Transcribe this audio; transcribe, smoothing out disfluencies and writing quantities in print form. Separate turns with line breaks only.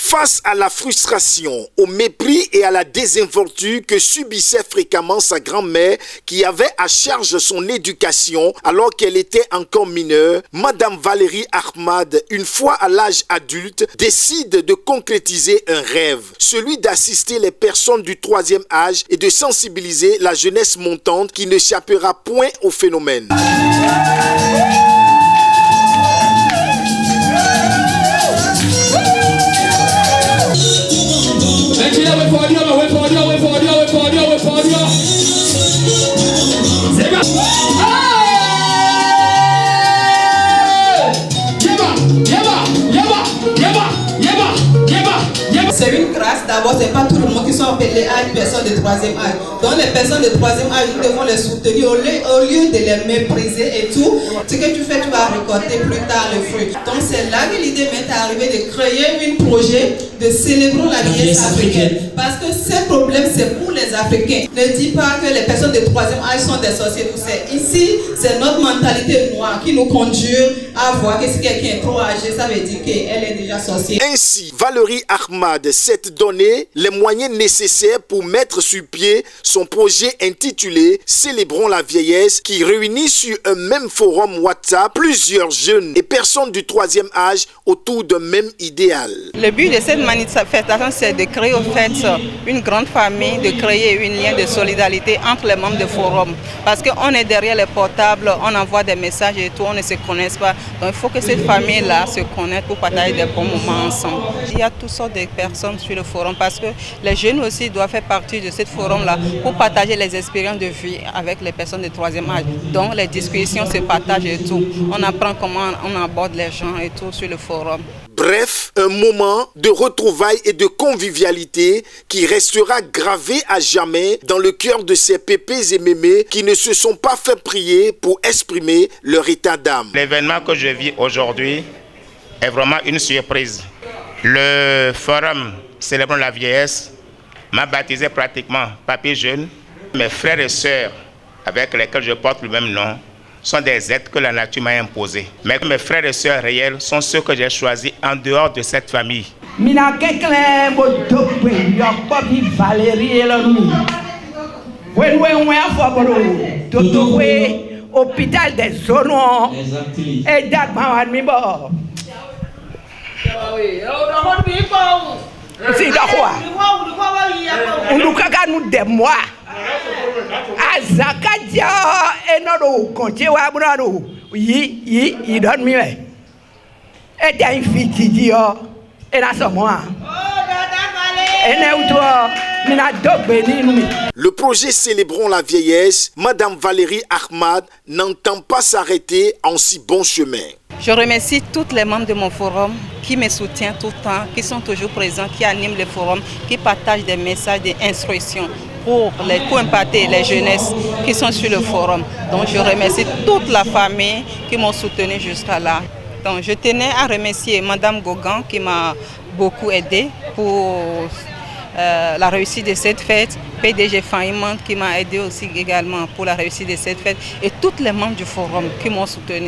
Face à la frustration, au mépris et à la désinvolture que subissait fréquemment sa grand-mère qui avait à charge son éducation alors qu'elle était encore mineure, Madame Valérie Ahmad, une fois à l'âge adulte, décide de concrétiser un rêve, celui d'assister les personnes du troisième âge et de sensibiliser la jeunesse montante qui n'échappera point au phénomène.
C'est une grâce d'abord, c'est pas tout le monde qui sont appelés à une personne de troisième âge. Donc les personnes de troisième âge, nous devons les soutenir au lieu de les mépriser et tout. Ce que tu fais, tu vas récolter plus tard le fruit. Donc c'est là que l'idée m'est arrivée de créer un projet de célébrer la vieillesse africaine. Parce que ce problème, c'est pour les Africains. Ne dis pas que les personnes de troisième âge sont des sorciers. Ici, c'est notre mentalité noire qui nous conduit à voir que si quelqu'un est trop âgé, ça veut dire qu'elle est déjà sorcière.
Ainsi, Valérie Ahmad s'est donné les moyens nécessaires pour mettre sur pied son projet intitulé Célébrons la vieillesse qui réunit sur un même forum WhatsApp plusieurs jeunes et personnes du troisième âge autour d'un même idéal.
Le but de cette manifestation, c'est de créer au fait une grande famille, de créer un lien de solidarité entre les membres du forum. Parce qu'on est derrière les portables, on envoie des messages et tout, on ne se connaît pas. Donc il faut que cette famille-là se connaisse pour partager des bons moments ensemble. Il y a toutes sortes de personnes sur le forum parce que les jeunes aussi doivent faire partie de ce forum-là pour partager les expériences de vie avec les personnes de troisième âge. Donc les discussions se partagent et tout. On apprend comment on aborde les gens et tout sur le forum.
Bref, un moment de retrouvailles et de convivialité qui restera gravé à jamais dans le cœur de ces pépés et mémés qui ne se sont pas fait prier pour exprimer leur état d'âme.
L'événement que je vis aujourd'hui est vraiment une surprise. Le forum Célébrons la vieillesse m'a baptisé pratiquement Papy Jeune. Mes frères et sœurs avec lesquels je porte le même nom sont des êtres que la nature m'a imposés. Mais mes frères et sœurs réels sont ceux que j'ai choisis en dehors de cette famille.
Hôpital des zones et d'Admawad Mibo. C'est quoi? On nous de moi. Azakadia et non, comptez wa brano. Il donne mieux. Et t'as une fille qui dit, et là, c'est moi.
Le projet Célébrons la vieillesse, Madame Valérie Ahmad n'entend pas s'arrêter en si bon chemin.
Je remercie tous les membres de mon forum qui me soutiennent tout le temps, qui sont toujours présents, qui animent le forum, qui partagent des messages d'instruction pour impacter les jeunesses qui sont sur le forum. Donc je remercie toute la famille qui m'ont soutenu jusqu'à là. Donc je tenais à remercier Madame Gogan qui m'a beaucoup aidé pour la réussite de cette fête, PDG Faïman qui m'a aidé aussi également pour la réussite de cette fête et tous les membres du forum qui m'ont soutenu.